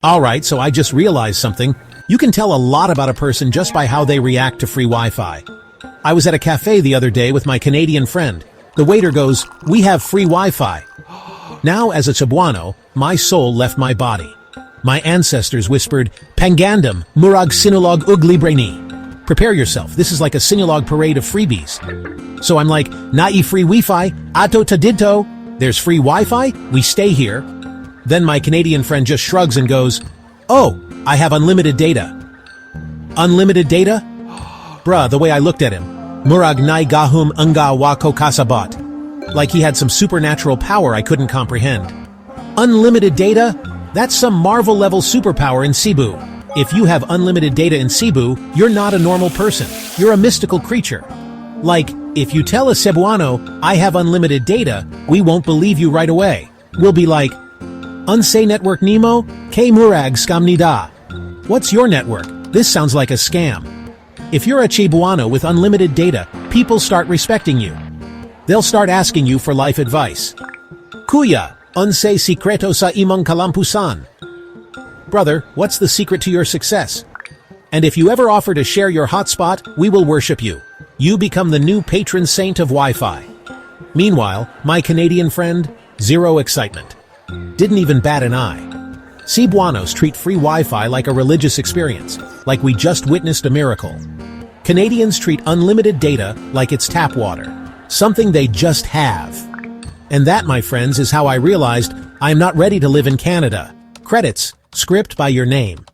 Alright, so I just realized something. You can tell a lot about a person just by how they react to free Wi-Fi. I was at a cafe the other day with my Canadian friend. The waiter goes, "We have free Wi-Fi." Now, as a Cebuano, my soul left my body. My ancestors whispered, "Pangandam, murag sinulog ug LIBRE NA." Prepare yourself, this is like a sinulog parade of freebies. So I'm like, "Nai free Wi-Fi, ato ta dito." There's free Wi-Fi, we stay here. Then my Canadian friend just shrugs and goes, "Oh, I have unlimited data." Unlimited data? Bruh, the way I looked at him. Murag nai gahum nga wako kasabot. Like he had some supernatural power I couldn't comprehend. Unlimited data? That's some Marvel-level superpower in Cebu. If you have unlimited data in Cebu, you're not a normal person. You're a mystical creature. Like, if you tell a Cebuano, "I have unlimited data," we won't believe you right away. We'll be like, "Unsa network Nemo? K murag scam nida." What's your network? This sounds like a scam. If you're a Cebuano with unlimited data, people start respecting you. They'll start asking you for life advice. Kuya, unsa sikreto sa imong kalampusan? Brother, what's the secret to your success? And if you ever offer to share your hotspot, we will worship you. You become the new patron saint of Wi-Fi. Meanwhile, my Canadian friend, zero excitement. Didn't even bat an eye. Cebuanos treat free Wi-Fi like a religious experience, like we just witnessed a miracle. Canadians treat unlimited data like it's tap water, something they just have. And that, my friends, is how I realized I am not ready to live in Canada. Credits, script by your name.